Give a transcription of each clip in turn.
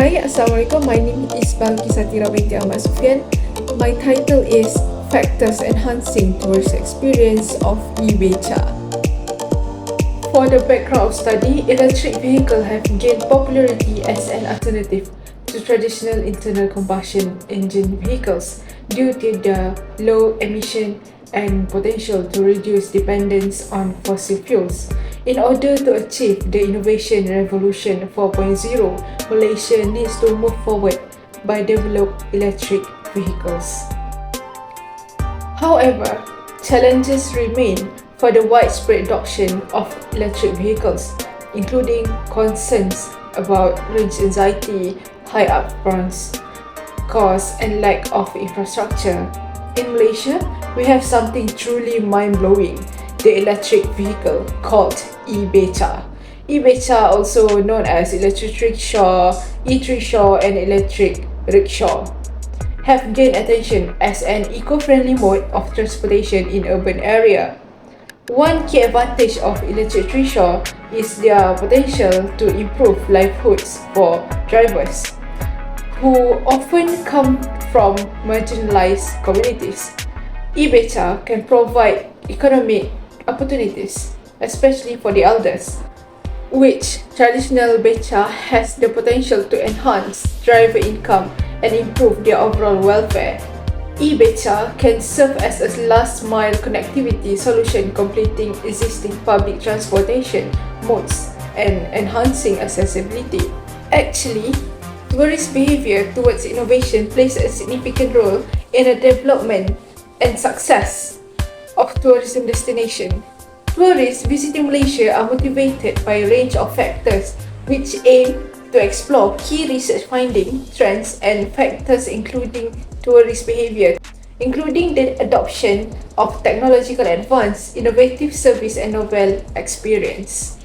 Hai, Assalamualaikum. My name is Balkisatira binti Ahmad Sufian. My title is Factors Enhancing Tourist Experience of Ebeca. For the background of study, electric vehicles have gained popularity as an alternative to traditional internal combustion engine vehicles due to their low emission and potential to reduce dependence on fossil fuels. In order to achieve the Innovation Revolution 4.0, Malaysia needs to move forward by developing electric vehicles. However, challenges remain for the widespread adoption of electric vehicles, including concerns about range anxiety, high upfront costs, and lack of infrastructure. In Malaysia, we have something truly mind-blowing: the electric vehicle called Ebeca. Ebeca, also known as electric rickshaw, e-rickshaw, and electric rickshaw, have gained attention as an eco-friendly mode of transportation in urban area. One key advantage of electric rickshaw is their potential to improve livelihoods for drivers, who often come from marginalized communities. Ebeca can provide economic opportunities, especially for the elders, which traditional beca has the potential to enhance driver income and improve their overall welfare. Ebeca can serve as a last-mile connectivity solution, completing existing public transportation modes and enhancing accessibility. Actually, tourist behavior towards innovation plays a significant role in the development and success of tourism destination. Tourists visiting Malaysia are motivated by a range of factors which aim to explore key research findings, trends, and factors including tourist behavior, including the adoption of technological advance, innovative service, and novel experience.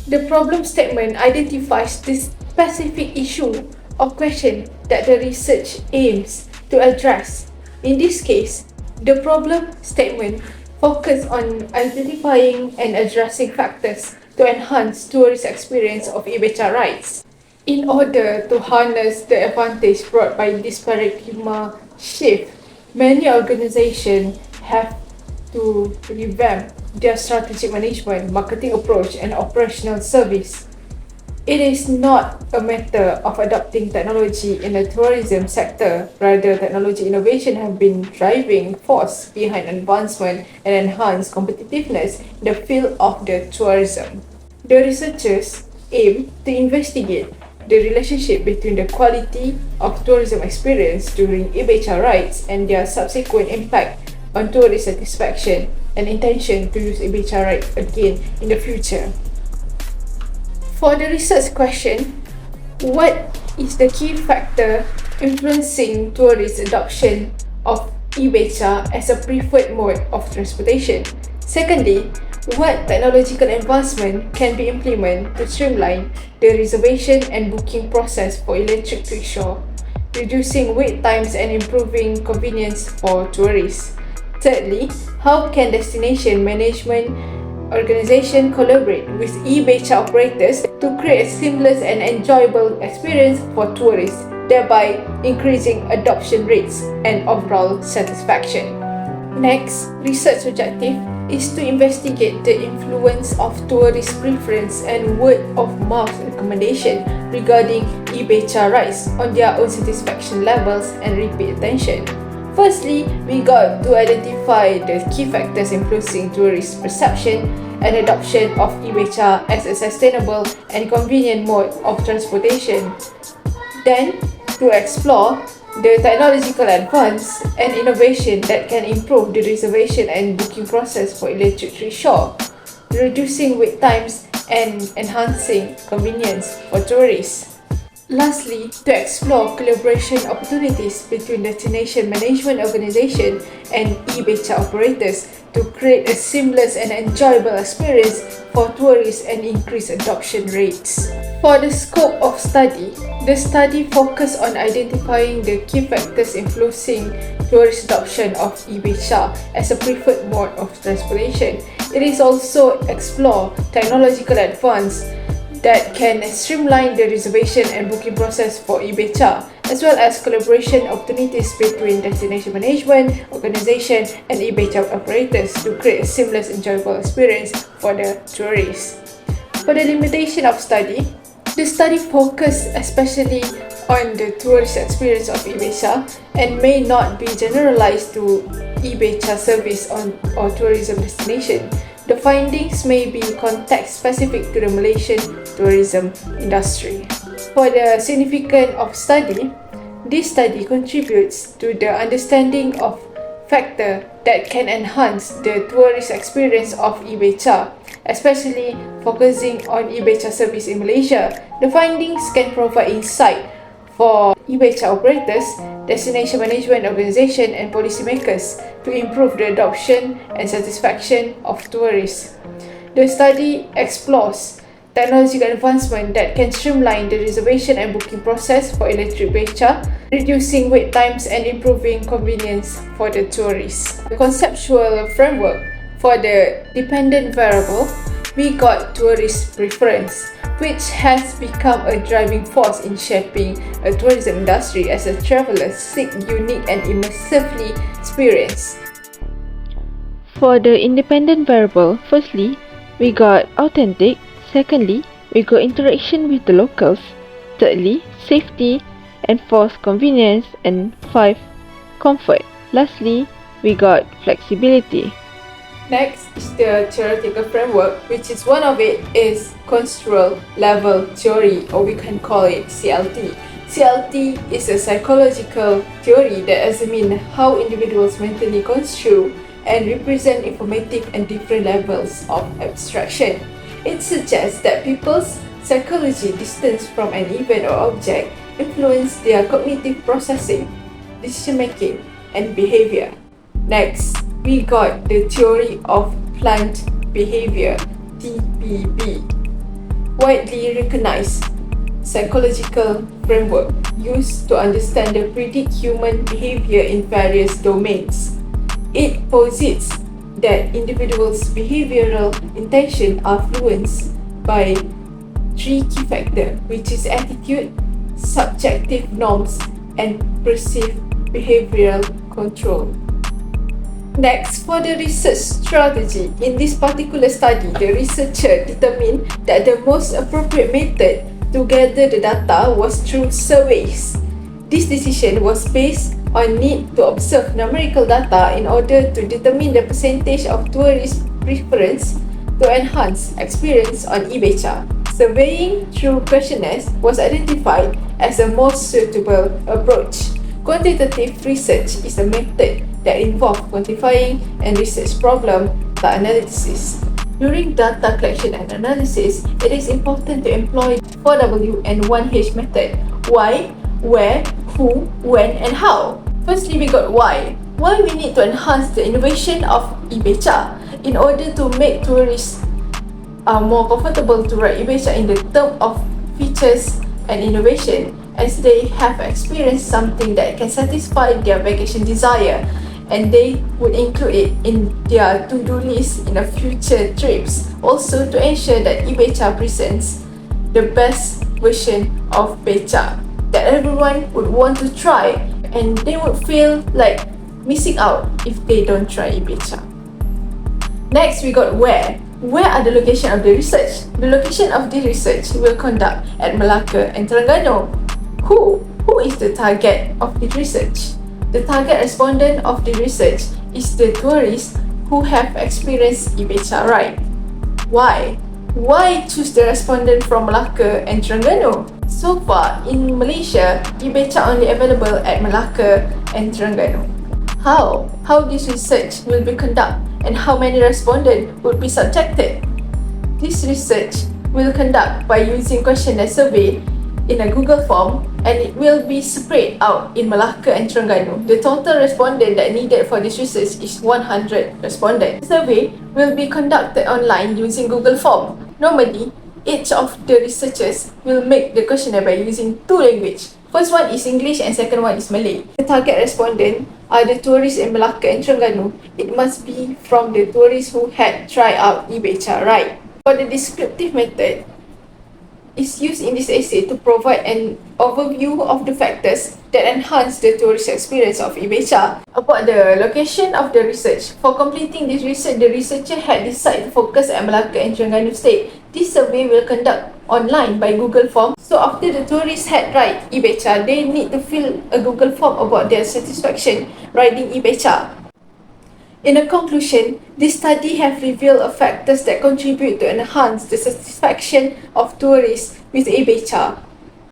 The problem statement identifies this specific issue or question that the research aims to address. In this case, the problem statement focuses on identifying and addressing factors to enhance tourist experience of Ebeca rides. In order to harness the advantage brought by this paradigm shift, many organizations have to revamp their strategic management, marketing approach, and operational service. It is not a matter of adopting technology in the tourism sector. Rather, technology innovation have been driving force behind advancement and enhanced competitiveness in the field of the tourism. The researchers aim to investigate the relationship between the quality of tourism experience during Ebeca rides and their subsequent impact on tourist satisfaction and intention to use Ebeca ride again in the future. For the research question, what is the key factor influencing tourist adoption of Ebeca as a preferred mode of transportation? Secondly, what technological advancement can be implemented to streamline the reservation and booking process for electric rickshaw, reducing wait times and improving convenience for tourists? Thirdly, how can destination management organization collaborate with Ebeca operators to create a seamless and enjoyable experience for tourists, thereby increasing adoption rates and overall satisfaction? Next, research objective is to investigate the influence of tourist preference and word-of-mouth recommendation regarding Ebeca rides on their own satisfaction levels and repeat attention. Firstly, we got to identify the key factors influencing tourist perception and adoption of Ebeca as a sustainable and convenient mode of transportation. Then, to explore the technological advance and innovation that can improve the reservation and booking process for electric rickshaw, reducing wait times and enhancing convenience for tourists. Lastly, to explore collaboration opportunities between destination management organization and Ebeca operators to create a seamless and enjoyable experience for tourists and increase adoption rates. For the scope of study, the study focused on identifying the key factors influencing tourist adoption of Ebeca as a preferred mode of transportation. It is also explore technological advance that can streamline the reservation and booking process for Ebeca, as well as collaboration opportunities between destination management, organization, and Ebeca operators to create a seamless, enjoyable experience for the tourists. For the limitation of study, the study focused especially on the tourist experience of Ebeca and may not be generalized to Ebeca service or tourism destination. The findings may be context-specific to the Malaysian tourism industry. For the significance of study, this study contributes to the understanding of factors that can enhance the tourist experience of Ebeca, especially focusing on Ebeca service in Malaysia. The findings can provide insight for Ebeca operators, destination management organization, and policymakers to improve the adoption and satisfaction of tourists. The study explores technological advancement that can streamline the reservation and booking process for electric beca, reducing wait times and improving convenience for the tourists. The conceptual framework for the dependent variable, we got tourist preference, which has become a driving force in shaping a tourism industry as a traveler seek unique and immersively experience. For the independent variable, firstly, we got authentic, secondly, we got interaction with the locals, thirdly, safety, and fourth, convenience, and 5, comfort. Lastly, we got flexibility. Next is the theoretical framework, which is one of it is construal level theory, or we can call it CLT. CLT is a psychological theory that examines how individuals mentally construe and represent informative and different levels of abstraction. It suggests that people's psychology distance from an event or object influence their cognitive processing, decision-making, and behavior. Next, we got the theory of plant behavior, TPB, widely recognized psychological framework used to understand and predict human behavior in various domains. It posits that individuals' behavioral intentions are influenced by 3 key factors, which is attitude, subjective norms, and perceived behavioral control. Next, for the research strategy, in this particular study, the researcher determined that the most appropriate method to gather the data was through surveys. This decision was based on need to observe numerical data in order to determine the percentage of tourist preference to enhance experience on Ebeca. Surveying through questionnaires was identified as the most suitable approach. Quantitative research is a method that involves quantifying and research problem data analysis. During data collection and analysis, it is important to employ 4W and 1H method. Why, where, who, when, and how. Firstly, we got why. Why we need to enhance the innovation of Ebeca in order to make tourists more comfortable to ride Ebeca in the term of features and innovation, as they have experienced something that can satisfy their vacation desire, and they would include it in their to-do list in a future trips. Also, to ensure that Ebeca presents the best version of beca that everyone would want to try, and they would feel like missing out if they don't try Ebeca. Next, we got where. Where are the location of the research? The location of the research will conduct at Melaka and Terengganu. Who is the target of the research? The target respondent of the research is the tourists who have experienced Ebeca ride. Why? Why choose the respondent from Melaka and Terengganu? So far, in Malaysia, Ebeca only available at Melaka and Terengganu. How this research will be conducted and how many respondents would be subjected? This research will conduct by using questionnaire survey in a Google form, and it will be spread out in Melaka and Terengganu. The total respondent that needed for this research is 100 respondents. The survey will be conducted online using Google form. Normally, each of the researchers will make the questionnaire by using 2 languages. First one is English and second one is Malay. The target respondent are the tourists in Melaka and Terengganu. It must be from the tourists who had tried out Ebeca ride. For the descriptive method, is used in this essay to provide an overview of the factors that enhance the tourist experience of Ebeca. About the location of the research, for completing this research, the researcher had decided to focus at Melaka and Terengganu State. This survey will conduct online by Google Form. So after the tourists had ride Ebeca, they need to fill a Google Form about their satisfaction riding Ebeca. In a conclusion, this study have revealed factors that contribute to enhance the satisfaction of tourists with Ebeca.